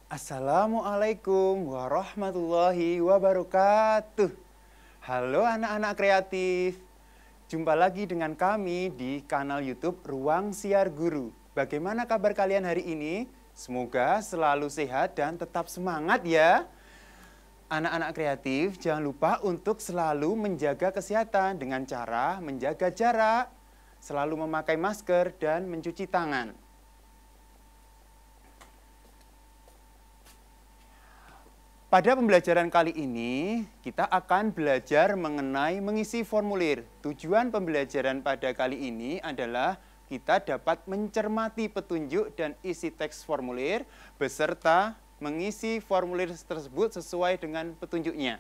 Assalamualaikum warahmatullahi wabarakatuh. Halo anak-anak kreatif. Jumpa lagi dengan kami di kanal YouTube Ruang Siar Guru. Bagaimana kabar kalian hari ini? Semoga selalu sehat dan tetap semangat ya. Anak-anak kreatif, jangan lupa untuk selalu menjaga kesehatan dengan cara menjaga jarak, selalu memakai masker dan mencuci tangan. Pada pembelajaran kali ini, kita akan belajar mengenai mengisi formulir. Tujuan pembelajaran pada kali ini adalah kita dapat mencermati petunjuk dan isi teks formulir beserta mengisi formulir tersebut sesuai dengan petunjuknya.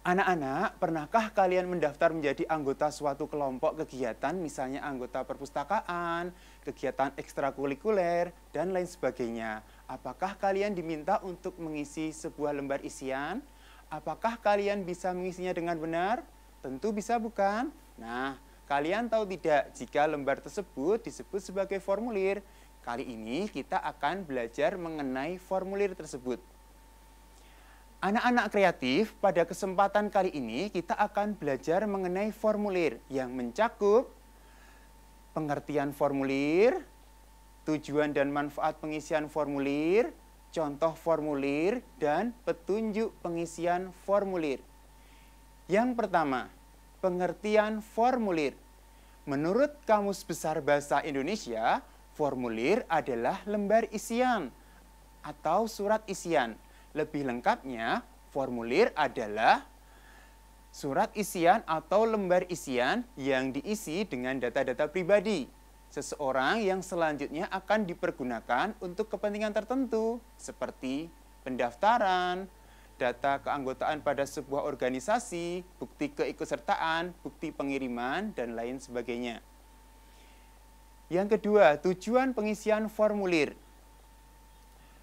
Anak-anak, pernahkah kalian mendaftar menjadi anggota suatu kelompok kegiatan, misalnya anggota perpustakaan, kegiatan ekstrakurikuler, dan lain sebagainya? Apakah kalian diminta untuk mengisi sebuah lembar isian? Apakah kalian bisa mengisinya dengan benar? Tentu bisa, bukan? Nah, kalian tahu tidak jika lembar tersebut disebut sebagai formulir? Kali ini kita akan belajar mengenai formulir tersebut. Anak-anak kreatif, pada kesempatan kali ini kita akan belajar mengenai formulir yang mencakup pengertian formulir, tujuan dan manfaat pengisian formulir, contoh formulir, dan petunjuk pengisian formulir. Yang pertama, pengertian formulir. Menurut Kamus Besar Bahasa Indonesia, formulir adalah lembar isian atau surat isian. Lebih lengkapnya, formulir adalah surat isian atau lembar isian yang diisi dengan data-data pribadi seseorang yang selanjutnya akan dipergunakan untuk kepentingan tertentu, seperti pendaftaran, data keanggotaan pada sebuah organisasi, bukti keikutsertaan, bukti pengiriman, dan lain sebagainya. Yang kedua, tujuan pengisian formulir.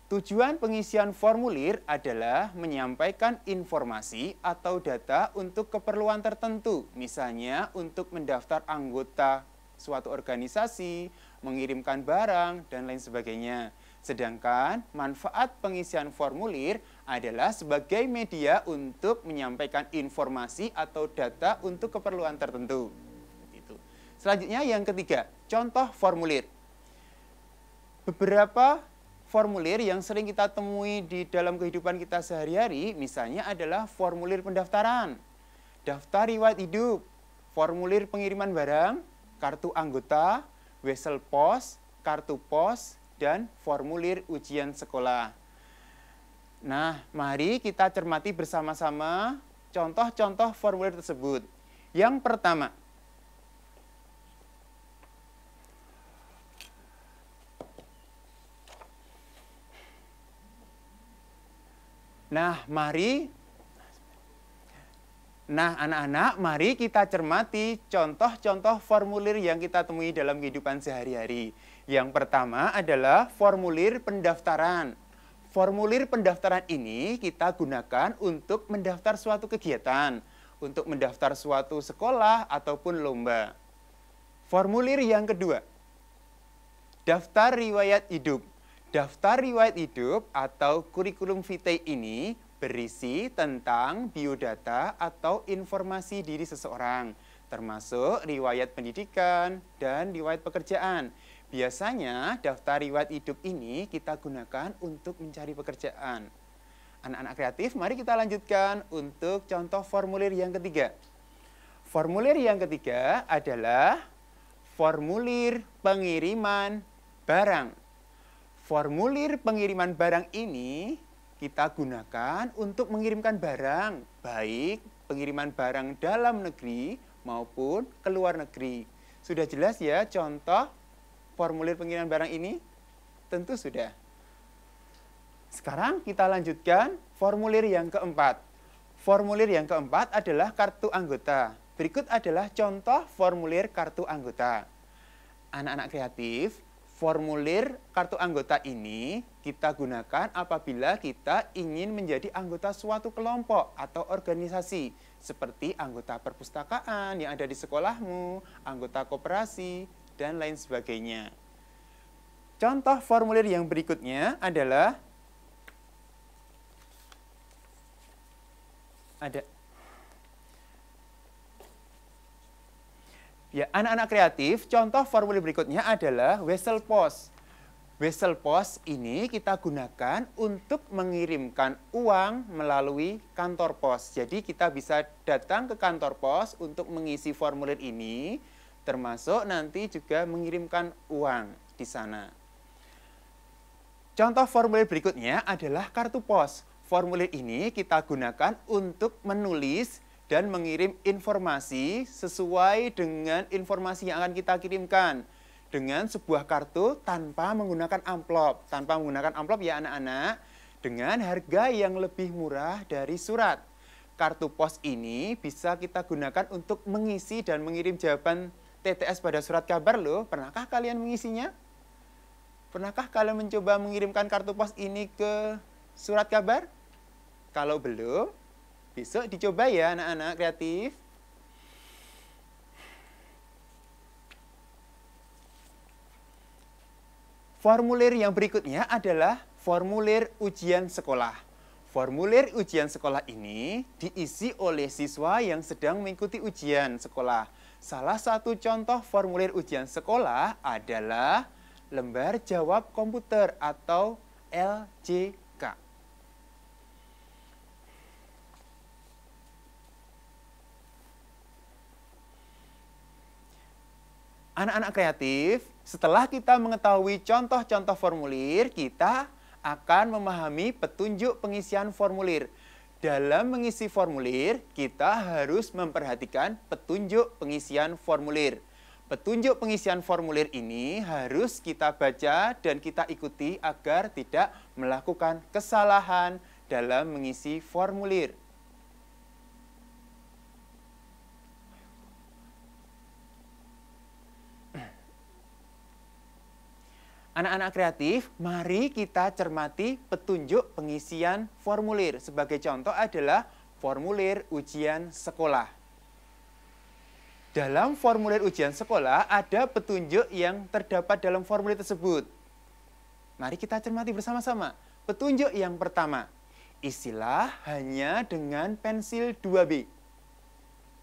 Tujuan pengisian formulir adalah menyampaikan informasi atau data untuk keperluan tertentu, misalnya untuk mendaftar anggota suatu organisasi, mengirimkan barang, dan lain sebagainya. Sedangkan manfaat pengisian formulir adalah sebagai media untuk menyampaikan informasi atau data untuk keperluan tertentu. Selanjutnya yang ketiga, contoh formulir. Beberapa formulir yang sering kita temui di dalam kehidupan kita sehari-hari, misalnya adalah formulir pendaftaran, daftar riwayat hidup, formulir pengiriman barang, kartu anggota, wesel pos, kartu pos, dan formulir ujian sekolah. Nah, mari kita cermati bersama-sama contoh-contoh formulir tersebut. Yang pertama, anak-anak, mari kita cermati contoh-contoh formulir yang kita temui dalam kehidupan sehari-hari. Yang pertama adalah formulir pendaftaran. Formulir pendaftaran ini kita gunakan untuk mendaftar suatu kegiatan, untuk mendaftar suatu sekolah ataupun lomba. Formulir yang kedua, daftar riwayat hidup. Daftar riwayat hidup atau kurikulum vitae ini berisi tentang biodata atau informasi diri seseorang, termasuk riwayat pendidikan dan riwayat pekerjaan. Biasanya daftar riwayat hidup ini kita gunakan untuk mencari pekerjaan. Anak-anak kreatif, mari kita lanjutkan untuk contoh formulir yang ketiga. Formulir yang ketiga adalah formulir pengiriman barang. Formulir pengiriman barang ini kita gunakan untuk mengirimkan barang, baik pengiriman barang dalam negeri maupun ke luar negeri. Sudah jelas ya contoh formulir pengiriman barang ini? Tentu sudah. Sekarang kita lanjutkan formulir yang keempat. Formulir yang keempat adalah kartu anggota. Berikut adalah contoh formulir kartu anggota. Anak-anak kreatif, Formulir kartu anggota ini kita gunakan apabila kita ingin menjadi anggota suatu kelompok atau organisasi, seperti anggota perpustakaan yang ada di sekolahmu, anggota koperasi, dan lain sebagainya. Contoh formulir yang berikutnya adalah ya, anak-anak kreatif, contoh formulir berikutnya adalah Wesel Pos. Wesel Pos ini kita gunakan untuk mengirimkan uang melalui kantor pos. Jadi kita bisa datang ke kantor pos untuk mengisi formulir ini, termasuk nanti juga mengirimkan uang di sana. Contoh formulir berikutnya adalah kartu pos. Formulir ini kita gunakan untuk menulis dan mengirim informasi sesuai dengan informasi yang akan kita kirimkan dengan sebuah kartu tanpa menggunakan amplop. Tanpa menggunakan amplop ya anak-anak, dengan harga yang lebih murah dari surat. Kartu pos ini bisa kita gunakan untuk mengisi dan mengirim jawaban TTS pada surat kabar loh. Pernahkah kalian mengisinya? Pernahkah kalian mencoba mengirimkan kartu pos ini ke surat kabar? Kalau belum, besok dicoba ya anak-anak kreatif. Formulir yang berikutnya adalah formulir ujian sekolah. Formulir ujian sekolah ini diisi oleh siswa yang sedang mengikuti ujian sekolah. Salah satu contoh formulir ujian sekolah adalah lembar jawab komputer atau LJK. Anak-anak kreatif, setelah kita mengetahui contoh-contoh formulir, kita akan memahami petunjuk pengisian formulir. Dalam mengisi formulir, kita harus memperhatikan petunjuk pengisian formulir. Petunjuk pengisian formulir ini harus kita baca dan kita ikuti agar tidak melakukan kesalahan dalam mengisi formulir. Anak-anak kreatif, mari kita cermati petunjuk pengisian formulir. Sebagai contoh adalah formulir ujian sekolah. Dalam formulir ujian sekolah ada petunjuk yang terdapat dalam formulir tersebut. Mari kita cermati bersama-sama. Petunjuk yang pertama, isilah hanya dengan pensil 2B.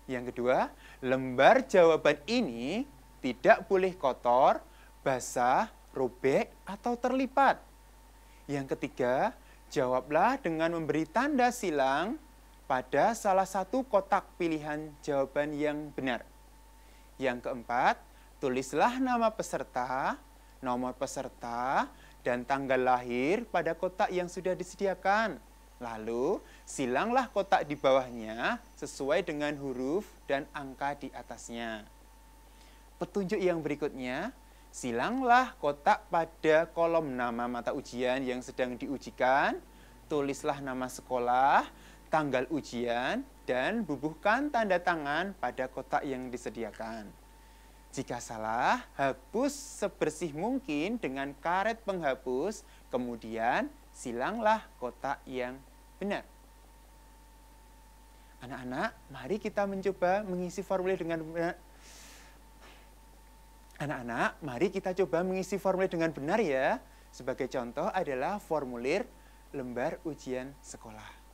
Yang kedua, lembar jawaban ini tidak boleh kotor, basah, robek, atau terlipat. Yang ketiga, jawablah dengan memberi tanda silang pada salah satu kotak pilihan jawaban yang benar. Yang keempat, tulislah nama peserta, nomor peserta, dan tanggal lahir pada kotak yang sudah disediakan. Lalu, silanglah kotak di bawahnya sesuai dengan huruf dan angka di atasnya. Petunjuk yang berikutnya, silanglah kotak pada kolom nama mata ujian yang sedang diujikan, tulislah nama sekolah, tanggal ujian, dan bubuhkan tanda tangan pada kotak yang disediakan. Jika salah, hapus sebersih mungkin dengan karet penghapus, kemudian silanglah kotak yang benar. Anak-anak, mari kita mencoba mengisi formulir dengan benar. Anak-anak, mari kita coba mengisi formulir dengan benar ya. Sebagai contoh adalah formulir lembar ujian sekolah.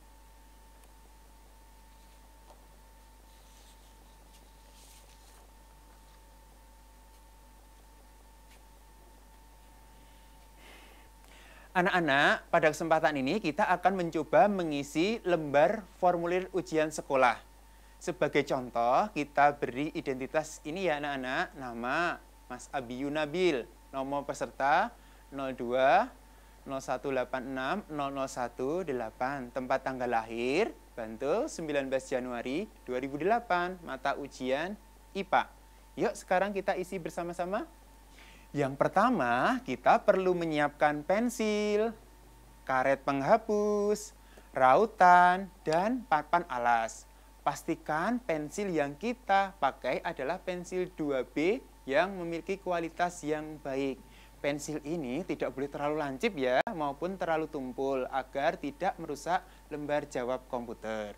Anak-anak, pada kesempatan ini kita akan mencoba mengisi lembar formulir ujian sekolah. Sebagai contoh, kita beri identitas ini ya anak-anak, nama Mas Abiyu Nabil, nomor peserta 02 0186 0018, tempat tanggal lahir Bantul 19 Januari 2008, mata ujian IPA. Yuk sekarang kita isi bersama-sama. Yang pertama, kita perlu menyiapkan pensil, karet penghapus, rautan, dan papan alas. Pastikan pensil yang kita pakai adalah pensil 2B yang memiliki kualitas yang baik. pensil ini tidak boleh terlalu lancip ya, maupun terlalu tumpul agar tidak merusak lembar jawab komputer.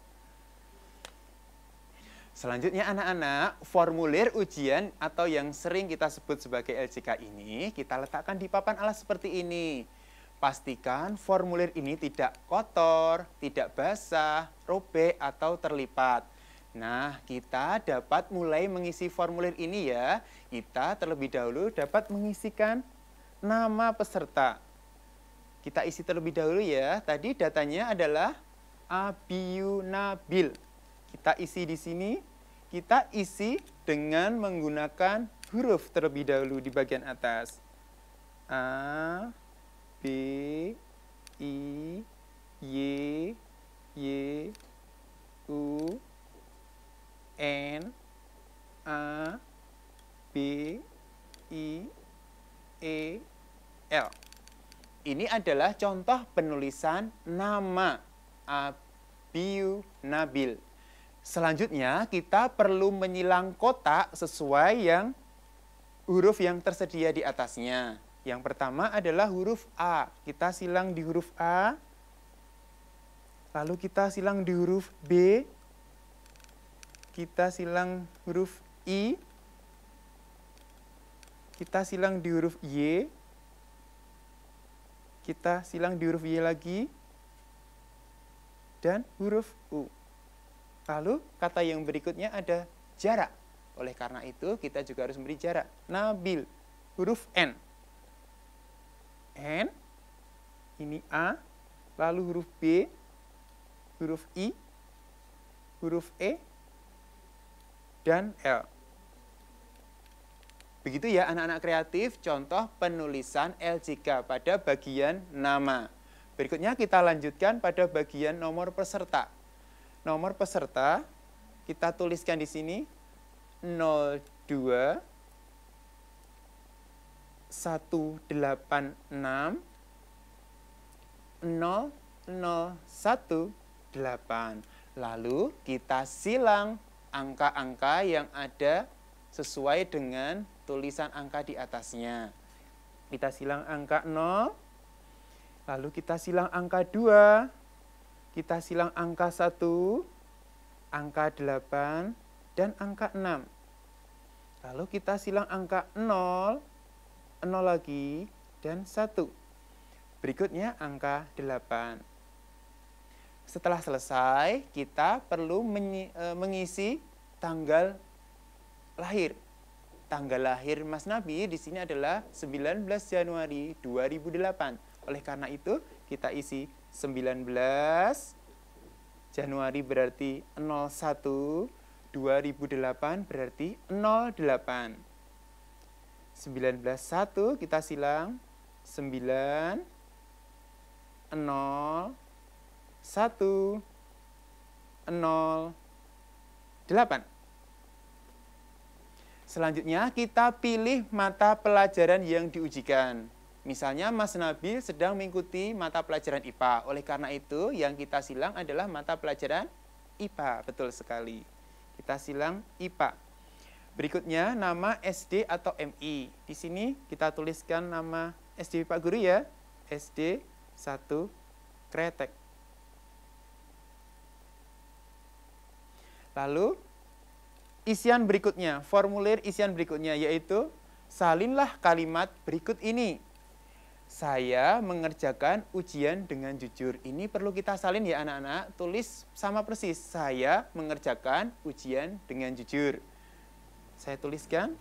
Selanjutnya anak-anak, formulir ujian atau yang sering kita sebut sebagai LJK ini kita letakkan di papan alas seperti ini. Pastikan formulir ini tidak kotor, tidak basah, robek, atau terlipat. Nah, kita dapat mulai mengisi formulir ini ya. Kita terlebih dahulu dapat mengisikan nama peserta. Kita isi terlebih dahulu ya. Tadi datanya adalah Abiyu Nabil. Kita isi di sini, kita isi dengan menggunakan huruf terlebih dahulu di bagian atas. A, B, I, Y, U, N, A, B, I, E, L. Ini adalah contoh penulisan nama Abiyu Nabil. Selanjutnya kita perlu menyilang kotak sesuai huruf yang tersedia di atasnya. Yang pertama adalah huruf A. Kita silang di huruf A. Lalu kita silang di huruf B. Kita silang huruf I. Kita silang di huruf Y. Kita silang di huruf Y lagi. Dan huruf U. Lalu kata yang berikutnya ada jarak. Oleh karena itu kita juga harus memberi jarak. Nabil, huruf N. N, ini A, lalu huruf B, huruf I, huruf E, dan L. Begitu ya anak-anak kreatif, contoh penulisan LJK pada bagian nama. Berikutnya kita lanjutkan pada bagian nomor peserta. Nomor peserta kita tuliskan di sini 02 186 0018. Lalu kita silang angka-angka yang ada sesuai dengan tulisan angka di atasnya. Kita silang angka 0, lalu kita silang angka 2, kita silang angka 1, angka 8, dan angka 6. Lalu kita silang angka 0, 0 lagi, dan 1. Berikutnya angka 8. Setelah selesai, kita perlu mengisi tanggal lahir. Tanggal lahir Mas Nabi di sini adalah 19 Januari 2008. Oleh karena itu, kita isi 19 Januari berarti 01, 2008 berarti 08. 19.1 kita silang 9, 0, 1, 0, 8. Selanjutnya kita pilih mata pelajaran yang diujikan. Misalnya Mas Nabil sedang mengikuti mata pelajaran IPA. Oleh karena itu yang kita silang adalah mata pelajaran IPA. Betul sekali. Kita silang IPA. Berikutnya nama SD atau MI. Di sini kita tuliskan nama SD Pak Guru ya. SD 1 Kretek. Lalu isian berikutnya, formulir isian berikutnya yaitu salinlah kalimat berikut ini. Saya mengerjakan ujian dengan jujur. Ini perlu kita salin ya anak-anak. Tulis sama persis. Saya mengerjakan ujian dengan jujur. Saya tuliskan.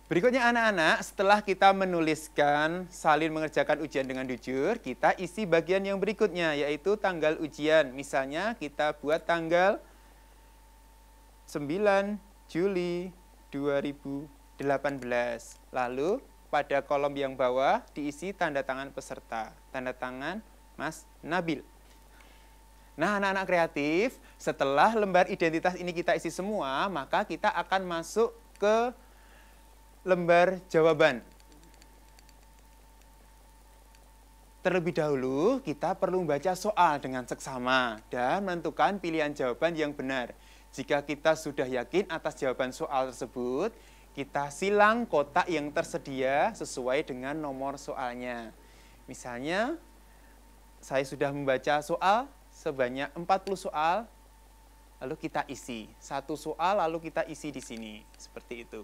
Berikutnya anak-anak, setelah kita menuliskan salin mengerjakan ujian dengan jujur, kita isi bagian yang berikutnya, yaitu tanggal ujian. Misalnya kita buat tanggal 9 Juli 2018. Lalu pada kolom yang bawah diisi tanda tangan peserta, tanda tangan Mas Nabil. Nah, anak-anak kreatif, setelah lembar identitas ini kita isi semua, maka kita akan masuk ke lembar jawaban. Terlebih dahulu, kita perlu membaca soal dengan seksama dan menentukan pilihan jawaban yang benar. Jika kita sudah yakin atas jawaban soal tersebut, kita silang kotak yang tersedia sesuai dengan nomor soalnya. Misalnya, saya sudah membaca soal sebanyak 40 soal, lalu kita isi. Satu soal, lalu kita isi di sini. Seperti itu.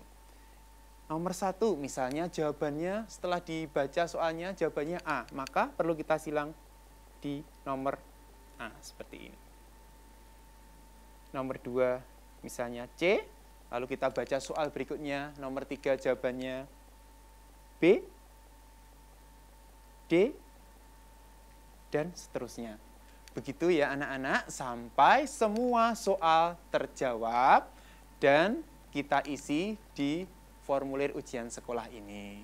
Nomor 1, misalnya jawabannya setelah dibaca soalnya jawabannya A, maka perlu kita silang di nomor A, seperti ini. Nomor 2, misalnya C, lalu kita baca soal berikutnya, nomor 3 jawabannya B, D, dan seterusnya. Begitu ya anak-anak, sampai semua soal terjawab dan kita isi di formulir ujian sekolah ini.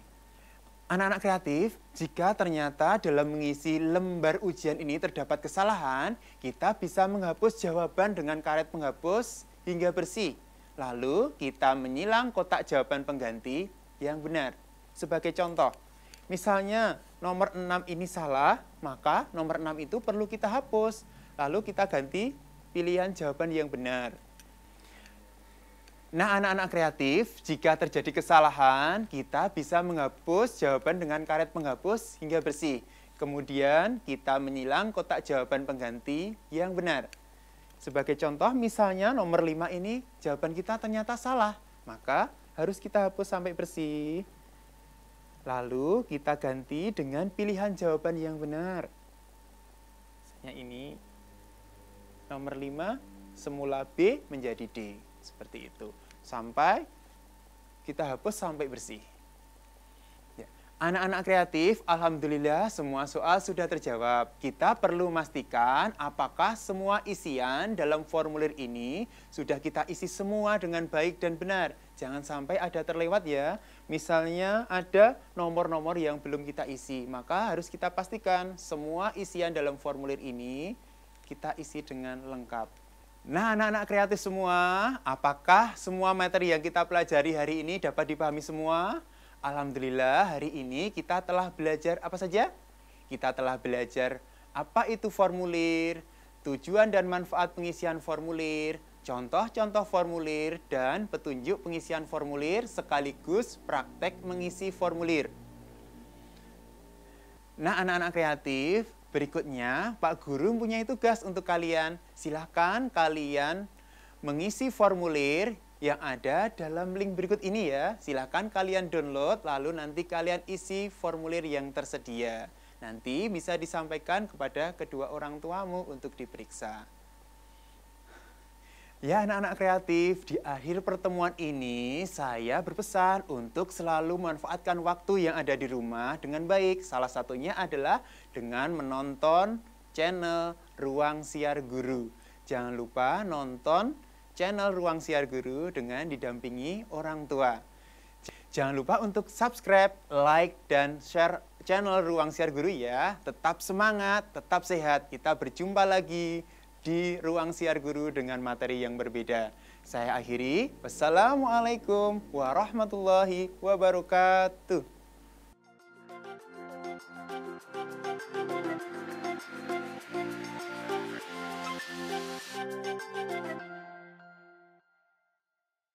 Anak-anak kreatif, jika ternyata dalam mengisi lembar ujian ini terdapat kesalahan, kita bisa menghapus jawaban dengan karet penghapus hingga bersih. Lalu kita menyilang kotak jawaban pengganti yang benar. Sebagai contoh, misalnya nomor 6 ini salah, maka nomor 6 itu perlu kita hapus. Lalu kita ganti pilihan jawaban yang benar. Nah, anak-anak kreatif, jika terjadi kesalahan, kita bisa menghapus jawaban dengan karet penghapus hingga bersih. Kemudian, kita menyilang kotak jawaban pengganti yang benar. Sebagai contoh, misalnya nomor 5 ini, jawaban kita ternyata salah. Maka, harus kita hapus sampai bersih. Lalu, kita ganti dengan pilihan jawaban yang benar. Misalnya ini, nomor 5, semula B menjadi D. Seperti itu. Sampai kita hapus sampai bersih. Ya. Anak-anak kreatif, alhamdulillah semua soal sudah terjawab. Kita perlu memastikan apakah semua isian dalam formulir ini sudah kita isi semua dengan baik dan benar. Jangan sampai ada terlewat ya. Misalnya ada nomor-nomor yang belum kita isi. Maka harus kita pastikan semua isian dalam formulir ini kita isi dengan lengkap. Nah, anak-anak kreatif semua, apakah semua materi yang kita pelajari hari ini dapat dipahami semua? Alhamdulillah, hari ini kita telah belajar apa saja? Kita telah belajar apa itu formulir, tujuan dan manfaat pengisian formulir, contoh-contoh formulir, dan petunjuk pengisian formulir sekaligus praktek mengisi formulir. Nah, anak-anak kreatif, berikutnya, Pak Guru mempunyai tugas untuk kalian. Silahkan kalian mengisi formulir yang ada dalam link berikut ini ya. Silahkan kalian download, lalu nanti kalian isi formulir yang tersedia. Nanti bisa disampaikan kepada kedua orang tuamu untuk diperiksa. Ya anak-anak kreatif, di akhir pertemuan ini saya berpesan untuk selalu memanfaatkan waktu yang ada di rumah dengan baik. Salah satunya adalah dengan menonton channel Ruang Siar Guru. Jangan lupa nonton channel Ruang Siar Guru dengan didampingi orang tua. Jangan lupa untuk subscribe, like, dan share channel Ruang Siar Guru ya. Tetap semangat, tetap sehat. Kita berjumpa lagi di Ruang Siar Guru dengan materi yang berbeda. Saya akhiri. Wassalamualaikum warahmatullahi wabarakatuh.